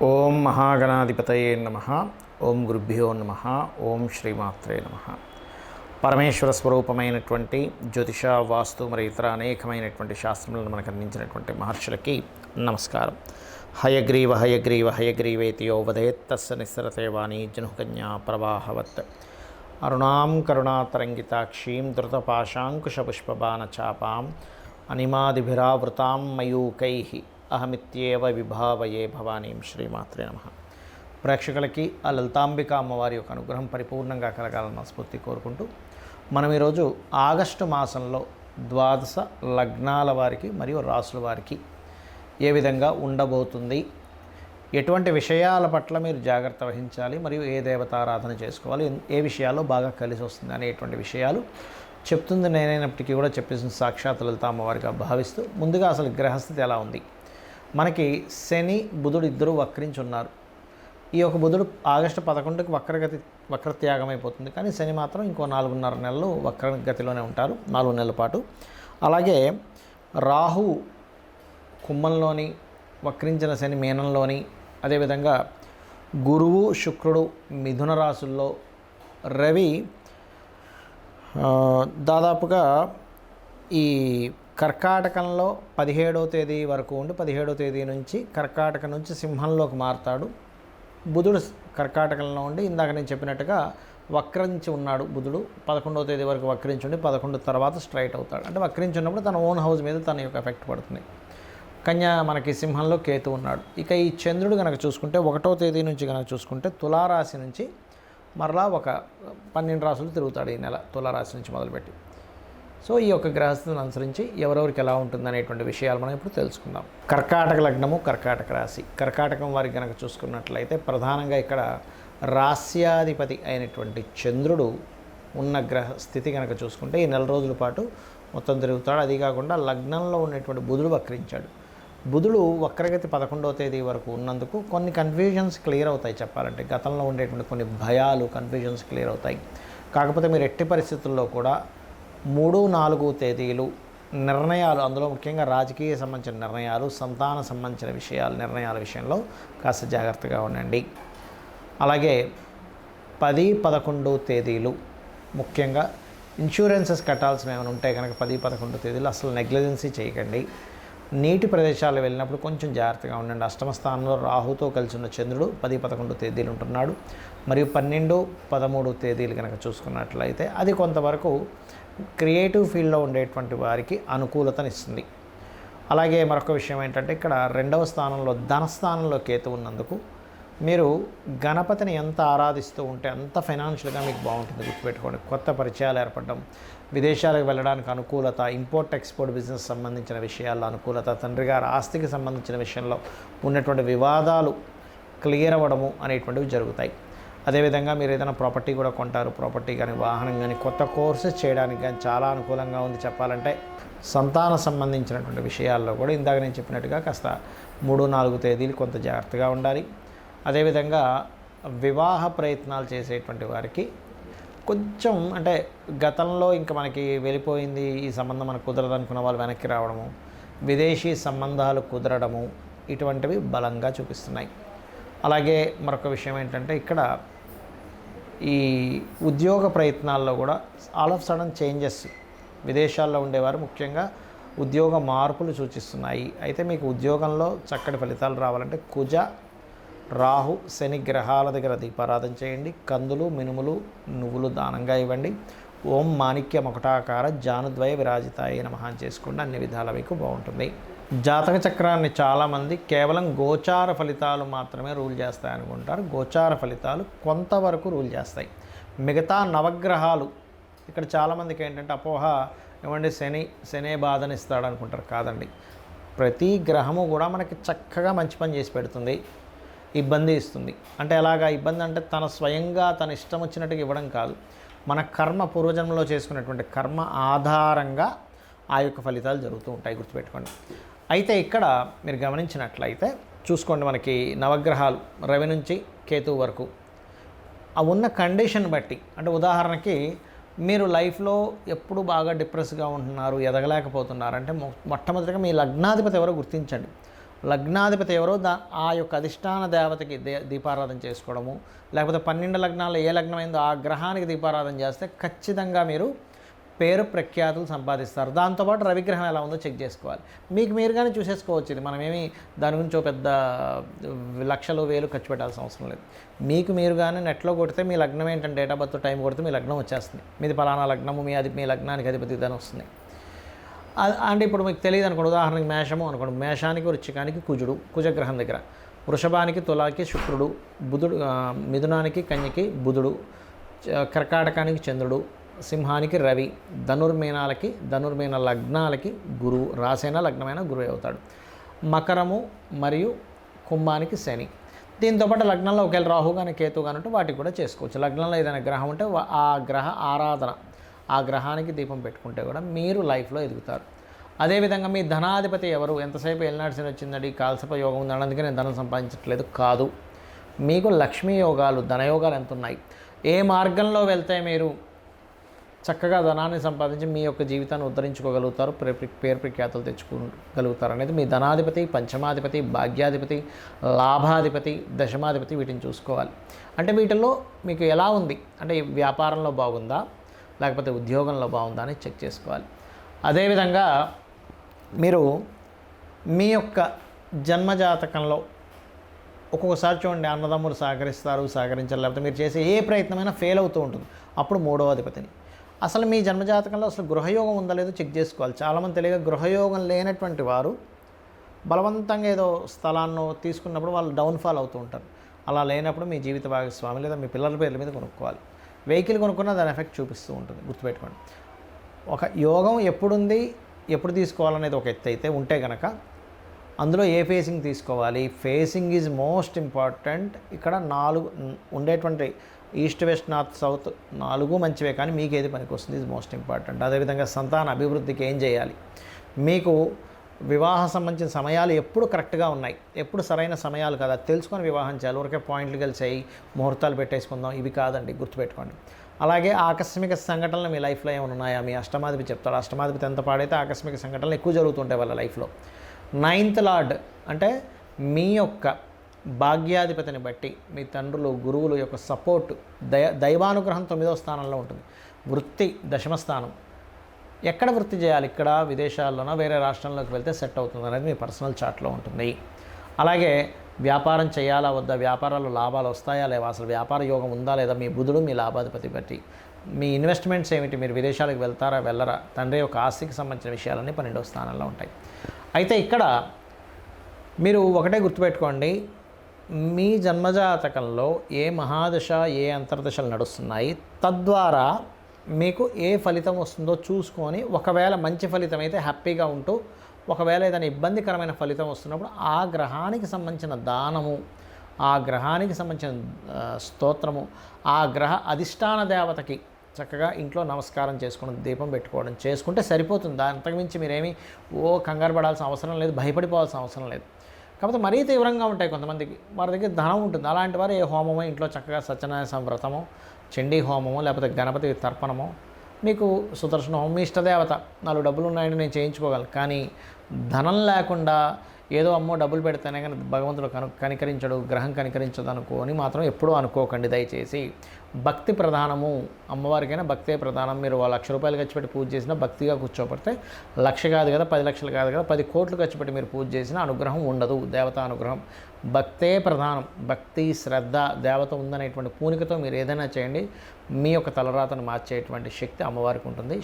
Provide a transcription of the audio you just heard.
ఓం మహాగణాధిపతయే నమః. ఓం గురుభ్యో నమః. ఓం శ్రీమాత్రే నమః. పరమేశ్వర స్వరూపమైనటువంటి జ్యోతిష, వాస్తు మరియు ఇతర అనేకమైనటువంటి శాస్త్రములను మనకు అందించినటువంటి మహర్షులకి నమస్కారం. హయగ్రీవ హయగ్రీవ హయగ్రీవేతి యో వదేత్తస్య నిస్సరతే వాణి జనుకన్యా ప్రవాహవత్. అరుణాం కరుణాతరంగితాక్షీం ధృతపాశాంకుశపుష్పబాణచాపాం అనిమాదిభిరావృతాం మయూకైః అహమిత్యేవ విభావయే భవానీం. శ్రీమాత్రే నమః. ప్రేక్షకులకి ఆ లలితాంబిక అమ్మవారి యొక్క అనుగ్రహం పరిపూర్ణంగా కలగాలని మనస్ఫూర్తి కోరుకుంటూ మనం ఈరోజు ఆగస్టు మాసంలో ద్వాదశ లగ్నాల వారికి మరియు రాసుల వారికి ఏ విధంగా ఉండబోతుంది, ఎటువంటి విషయాల పట్ల మీరు జాగ్రత్త వహించాలి, మరియు ఏ దేవతారాధన చేసుకోవాలి, ఏ విషయాల్లో బాగా కలిసి వస్తుంది అనేటువంటి విషయాలు చెప్తుంది నేనైనప్పటికీ కూడా చెప్పేసిన సాక్షాత్ లలిత అమ్మవారిగా భావిస్తూ, ముందుగా అసలు గ్రహస్థితి ఎలా ఉంది. మనకి శని బుధుడు ఇద్దరు వక్రించి ఉన్నారు. ఈ యొక్క బుధుడు ఆగస్టు 11కి వక్రత్యాగం అయిపోతుంది, కానీ శని మాత్రం ఇంకో 4.5 నెలలు వక్రగతిలోనే ఉంటారు, 4 నెలల పాటు. అలాగే రాహు కుంభంలోని, వక్రించిన శని మీనంలోని, అదేవిధంగా గురువు శుక్రుడు మిథున రాశుల్లో, రవి దాదాపుగా ఈ కర్కాటకంలో 17వ తేదీ వరకు ఉండి 17వ తేదీ నుంచి కర్కాటక నుంచి సింహంలోకి మారుతాడు. బుధుడు కర్కాటకంలో ఉండి ఇందాక నేను చెప్పినట్టుగా వక్రించి ఉన్నాడు. బుధుడు 11వ తేదీ వరకు వక్రించి ఉండి 11 తర్వాత స్ట్రైట్ అవుతాడు. అంటే వక్రించి ఉన్నప్పుడు తన ఓన్ హౌస్ మీద తన యొక్క ఎఫెక్ట్ పడుతుంది. కన్యా మనకి సింహంలో కేతు ఉన్నాడు. ఇక ఈ చంద్రుడు కనుక చూసుకుంటే 1వ తేదీ నుంచి కనుక చూసుకుంటే తులారాశి నుంచి మరలా ఒక 12 రాశులు తిరుగుతాడు ఈ నెల, తులారాశి నుంచి మొదలుపెట్టి. సో ఈ యొక్క గ్రహస్థితిని అనుసరించి ఎవరెవరికి ఎలా ఉంటుంది అనేటువంటి విషయాలు మనం ఇప్పుడు తెలుసుకుందాం. కర్కాటక లగ్నము, కర్కాటక రాశి. కర్కాటకం వారికి కనుక చూసుకున్నట్లయితే ప్రధానంగా ఇక్కడ రాస్యాధిపతి అయినటువంటి చంద్రుడు ఉన్న గ్రహ స్థితి కనుక చూసుకుంటే ఈ నెల రోజుల పాటు మొత్తం తిరుగుతాడు. అది కాకుండా లగ్నంలో ఉన్నటువంటి బుధుడు వక్రించాడు. బుధుడు వక్రగతి 11వ తేదీ వరకు ఉన్నందుకు కొన్ని కన్ఫ్యూజన్స్ క్లియర్ అవుతాయి. చెప్పాలంటే గతంలో ఉండేటువంటి కొన్ని భయాలు, కన్ఫ్యూజన్స్ క్లియర్ అవుతాయి. కాకపోతే మీరు ఎట్టి పరిస్థితుల్లో కూడా 3, 4 తేదీలు నిర్ణయాలు, అందులో ముఖ్యంగా రాజకీయ సంబంధించిన నిర్ణయాలు, సంతాన సంబంధించిన విషయాలు, నిర్ణయాల విషయంలో కాస్త జాగ్రత్తగా ఉండండి. అలాగే 10, 11 తేదీలు ముఖ్యంగా ఇన్సూరెన్సెస్ కట్టాల్సిన ఏమైనా ఉంటే కనుక 10, 11 తేదీలు అసలు నెగ్లిజెన్సీ చేయకండి. నీటి ప్రదేశాలు వెళ్ళినప్పుడు కొంచెం జాగ్రత్తగా ఉండండి. అష్టమ స్థానంలో రాహుతో కలిసి ఉన్న చంద్రుడు 10, 11 తేదీలు ఉంటున్నాడు. మరియు 12, 13 తేదీలు కనుక చూసుకున్నట్లయితే అది కొంతవరకు క్రియేటివ్ ఫీల్డ్లో ఉండేటువంటి వారికి అనుకూలతనిస్తుంది. అలాగే మరొక విషయం ఏంటంటే ఇక్కడ 2వ స్థానంలో ధనస్థానంలో కేతు ఉన్నందుకు మీరు గణపతిని ఎంత ఆరాధిస్తూ ఉంటే అంత ఫైనాన్షియల్గా మీకు బాగుంటుంది. గుర్తుపెట్టుకోండి. కొత్త పరిచయాలు ఏర్పడడం, విదేశాలకు వెళ్ళడానికి అనుకూలత, ఇంపోర్ట్ ఎక్స్పోర్ట్ బిజినెస్ సంబంధించిన విషయాల్లో అనుకూలత, తండ్రి గారి ఆస్తికి సంబంధించిన విషయంలో ఉన్నటువంటి వివాదాలు క్లియర్ అవ్వడము అనేటువంటివి జరుగుతాయి. అదేవిధంగా మీరు ఏదైనా ప్రాపర్టీ కూడా కొంటారు, ప్రాపర్టీ కానీ, వాహనం కానీ, కొత్త కోర్సెస్ చేయడానికి కానీ చాలా అనుకూలంగా ఉంది. చెప్పాలంటే సంతాన సంబంధించినటువంటి విషయాల్లో కూడా ఇందాక నేను చెప్పినట్టుగా కాస్త 3, 4 తేదీలు కొంత జాగ్రత్తగా ఉండాలి. అదేవిధంగా వివాహ ప్రయత్నాలు చేసేటువంటి వారికి కొంచెం అంటే గతంలో ఇంకా మనకి వెళ్ళిపోయింది, ఈ సంబంధం మనకు కుదరదు అనుకున్న వాళ్ళు వెనక్కి రావడము, విదేశీ సంబంధాలు కుదరడము, ఇటువంటివి బలంగా చూపిస్తున్నాయి. అలాగే మరొక విషయం ఏంటంటే ఇక్కడ ఈ ఉద్యోగ ప్రయత్నాల్లో కూడా ఆల్ ఆఫ్ సడన్ చేంజెస్, విదేశాల్లో ఉండేవారు ముఖ్యంగా ఉద్యోగ మార్పులు సూచిస్తున్నాయి. అయితే మీకు ఉద్యోగంలో చక్కటి ఫలితాలు రావాలంటే కుజ, రాహు, శని గ్రహాల దగ్గర దీపారాధన చేయండి. కందులు, మినుములు, నువ్వులు దానంగా ఇవ్వండి. ఓం మాణిక్య మకుటాకార జానుద్వయ విరాజితాయ నమః చేసుకోండి. అన్ని విధాల మీకు బాగుంటుంది. జాతక చక్రాన్ని చాలామంది కేవలం గోచార ఫలితాలు మాత్రమే రూల్ చేస్తాయి అనుకుంటారు. గోచార ఫలితాలు కొంతవరకు రూల్ చేస్తాయి. మిగతా నవగ్రహాలు ఇక్కడ చాలామందికి ఏంటంటే అపోహ, ఏమంటే శనే బాధనిస్తాడు అనుకుంటారు. కాదండి, ప్రతి గ్రహము కూడా మనకి చక్కగా మంచి పని చేసి పెడుతుంది, ఇబ్బంది ఇస్తుంది. అంటే ఎలాగా ఇబ్బంది అంటే తన స్వయంగా తన ఇష్టం వచ్చినట్టుగా ఇవ్వడం కాదు, మన కర్మ, పూర్వజన్మలో చేసుకున్నటువంటి కర్మ ఆధారంగా ఆ యొక్క ఫలితాలు జరుగుతూ ఉంటాయి. గుర్తుపెట్టుకోండి. అయితే ఇక్కడ మీరు గమనించినట్లయితే చూసుకోండి, మనకి నవగ్రహాలు రవి నుంచి కేతు వరకు ఆ ఉన్న కండిషన్ బట్టి, అంటే ఉదాహరణకి మీరు లైఫ్లో ఎప్పుడు బాగా డిప్రెస్గా ఉంటున్నారు, ఎదగలేకపోతున్నారు అంటే మొట్టమొదటిగా మీ లగ్నాధిపతి ఎవరో గుర్తించండి. లగ్నాధిపతి ఎవరో ఆ యొక్క అధిష్టాన దేవతకి దీపారాధన చేసుకోవడము, లేకపోతే 12 లగ్నాల్లో ఏ లగ్నం అయిందో ఆ గ్రహానికి దీపారాధన చేస్తే ఖచ్చితంగా మీరు పేరు ప్రఖ్యాతులు సంపాదిస్తారు. దాంతోపాటు రవిగ్రహం ఎలా ఉందో చెక్ చేసుకోవాలి. మీకు మీరుగానే చూసేసుకోవచ్చు. ఇది మనమేమి దాని గురించి పెద్ద లక్షలు వేలు ఖర్చు పెట్టాల్సిన అవసరం లేదు. మీకు మీరుగానే నెట్లో కొడితే మీ లగ్నం ఏంటంటే డేట్ ఆఫ్ బర్త్ టైం కొడితే మీ లగ్నం వచ్చేస్తుంది. మీది పలానా లగ్నము, మీ లగ్నానికి అధిపతి దాని వస్తుంది. అంటే ఇప్పుడు మీకు తెలియదు అనుకోండి, ఉదాహరణకి మేషము అనుకోండి, మేషానికి వృశ్చికానికి కుజుడు కుజగ్రహం దగ్గర, వృషభానికి తులాకి శుక్రుడు, బుధుడు మిథునానికి కన్యకి బుధుడు, కర్కాటకానికి చంద్రుడు, సింహానికి రవి, ధనుర్మీన లగ్నాలకి గురువు, రాసైన లగ్నమైన గురువు అవుతాడు. మకరము మరియు కుంభానికి శని. దీంతోపాటు లగ్నంలో ఒకవేళ రాహు కానీ కేతు కానీ ఉంటే వాటికి కూడా చేసుకోవచ్చు. లగ్నంలో ఏదైనా గ్రహం ఉంటే ఆ గ్రహ ఆరాధన, ఆ గ్రహానికి దీపం పెట్టుకుంటే కూడా మీరు లైఫ్లో ఎదుగుతారు. అదేవిధంగా మీ ధనాధిపతి ఎవరు, ఎంతసేపు ఎల్నాడు శని వచ్చిందండి, కాల్సప యోగం ఉందండి అందుకే నేను ధనం సంపాదించట్లేదు కాదు. మీకు లక్ష్మీ యోగాలు, ధనయోగాలు ఎంత ఉన్నాయి, ఏ మార్గంలో వెళ్తే మీరు చక్కగా ధనాన్ని సంపాదించి మీ యొక్క జీవితాన్ని ఉద్ధరించుకోగలుగుతారు, పేరు ప్రఖ్యాతులు తెచ్చుకోగలుగుతారు అనేది మీ ధనాధిపతి, పంచమాధిపతి, భాగ్యాధిపతి, లాభాధిపతి, దశమాధిపతి వీటిని చూసుకోవాలి. అంటే వీటిల్లో మీకు ఎలా ఉంది అంటే వ్యాపారంలో బాగుందా లేకపోతే ఉద్యోగంలో బాగుందా అని చెక్ చేసుకోవాలి. అదేవిధంగా మీరు మీ యొక్క జన్మజాతకంలో ఒక్కొక్కసారి చూడండి, అన్నదమ్ములు సహకరించారు, లేకపోతే మీరు చేసే ఏ ప్రయత్నమైనా ఫెయిల్ అవుతూ ఉంటుంది. అప్పుడు 3వ అధిపతిని అసలు మీ జన్మజాతకంలో అసలు గృహయోగం ఉందా లేదో చెక్ చేసుకోవాలి. చాలామంది తెలియక గృహయోగం లేనటువంటి వారు బలవంతంగా ఏదో స్థలాన్ని తీసుకున్నప్పుడు వాళ్ళు డౌన్ఫాల్ అవుతూ ఉంటారు. అలా లేనప్పుడు మీ జీవిత భాగస్వామి లేదా మీ పిల్లల పేర్ల మీద కొనుక్కోవాలి. వెహికల్ కొనుక్కున్నా దాని ఎఫెక్ట్ చూపిస్తూ ఉంటుంది, గుర్తుపెట్టుకోండి. ఒక యోగం ఎప్పుడుంది, ఎప్పుడు తీసుకోవాలనేది ఒక ఎత్తు అయితే ఉంటే కనుక అందులో ఏ ఫేసింగ్ తీసుకోవాలి, ఫేసింగ్ ఈజ్ మోస్ట్ ఇంపార్టెంట్. ఇక్కడ 4 ఉండేటువంటి ఈస్ట్ వెస్ట్ నార్త్ సౌత్ 4 మంచివే, కానీ మీకు ఏది పనికి వస్తుంది ఈజ్ మోస్ట్ ఇంపార్టెంట్. అదేవిధంగా సంతాన అభివృద్ధికి ఏం చేయాలి, మీకు వివాహ సంబంధించిన సమయాలు ఎప్పుడు కరెక్ట్గా ఉన్నాయి, ఎప్పుడు సరైన సమయాలు కదా తెలుసుకొని వివాహం చేయాలి. ఊరికే పాయింట్లు కలిసాయి ముహూర్తాలు పెట్టేసుకుందాం ఇవి కాదండి, గుర్తుపెట్టుకోండి. అలాగే ఆకస్మిక సంఘటనలు మీ లైఫ్లో ఏమైనా ఉన్నాయా, మీ అష్టమాధిపతి చెప్తాడు. అష్టమాధిపతి ఎంత పాడైతే ఆకస్మిక సంఘటనలు ఎక్కువ జరుగుతుంటాయి వాళ్ళ లైఫ్లో. 9th లార్డ్ అంటే మీ యొక్క భాగ్యాధిపతిని బట్టి మీ తండ్రులు గురువులు యొక్క సపోర్ట్, దైవానుగ్రహం 9వ స్థానంలో ఉంటుంది. వృత్తి 10వ స్థానం. ఎక్కడ వృత్తి చేయాలి, ఇక్కడ విదేశాల్లోనో వేరే రాష్ట్రంలోకి వెళ్తే సెట్ అవుతుంది అనేది మీ పర్సనల్ చార్ట్లో ఉంటుంది. అలాగే వ్యాపారం చేయాలా వద్దా, వ్యాపారాల్లో లాభాలు వస్తాయా లేవా, అసలు వ్యాపార యోగం ఉందా లేదా, మీ బుధుడు మీ లాభాధిపతి బట్టి. మీ ఇన్వెస్ట్మెంట్స్ ఏమిటి, మీరు విదేశాలకు వెళ్తారా వెళ్ళరా, తండ్రి యొక్క ఆస్తికి సంబంధించిన విషయాలన్నీ 12వ స్థానంలో ఉంటాయి. అయితే ఇక్కడ మీరు ఒకటే గుర్తుపెట్టుకోండి, మీ జన్మజాతకంలో ఏ మహాదశ ఏ అంతర్దశలు నడుస్తున్నాయి, తద్వారా మీకు ఏ ఫలితం వస్తుందో చూసుకొని, ఒకవేళ మంచి ఫలితం అయితే హ్యాపీగా ఉంటూ, ఒకవేళ ఏదైనా ఇబ్బందికరమైన ఫలితం వస్తున్నప్పుడు ఆ గ్రహానికి సంబంధించిన దానము, ఆ గ్రహానికి సంబంధించిన స్తోత్రము, ఆ గ్రహ అధిష్టాన దేవతకి చక్కగా ఇంట్లో నమస్కారం చేసుకోవడం, దీపం పెట్టుకోవడం చేసుకుంటే సరిపోతుంది. అంతకుమించి మీరేమీ కంగారు పడాల్సిన అవసరం లేదు, భయపడిపోవాల్సిన అవసరం లేదు. కాకపోతే మరీ తీవ్రంగా ఉంటాయి కొంతమందికి, వారి దగ్గర ధనం ఉంటుంది. అలాంటి వారు ఏ హోమమో ఇంట్లో చక్కగా సత్యనారాయణ వ్రతమో, చండీ హోమమో, లేకపోతే గణపతి తర్పణమో, మీకు సుదర్శన హోమం, మీ ఇష్టదేవత 4 డబ్బులు ఉన్నాయని నేను చేయించుకోగలను. కానీ ధనం లేకుండా ఏదో అమ్మో డబ్బులు పెడితేనే కానీ భగవంతుడు కనికరించడు, గ్రహం కనికరించదు అనుకోని మాత్రం ఎప్పుడూ అనుకోకండి. దయచేసి భక్తి ప్రధానము, అమ్మవారికైనా భక్తే ప్రధానం. మీరు 1,00,000 రూపాయలు ఖర్చు పెట్టి పూజ చేసినా భక్తిగా కూర్చోబడితే 1,00,000 కాదు కదా, 10 లక్షలు కాదు కదా, 10 కోట్లు ఖర్చు పెట్టి మీరు పూజ చేసినా అనుగ్రహం ఉండదు. దేవత అనుగ్రహం భక్తే ప్రధానం. భక్తి శ్రద్ధ దేవత ఉందనేటువంటి పూనికతో మీరు ఏదైనా చేయండి, మీ యొక్క తలరాతను మార్చేటువంటి శక్తి అమ్మవారికి ఉంటుంది.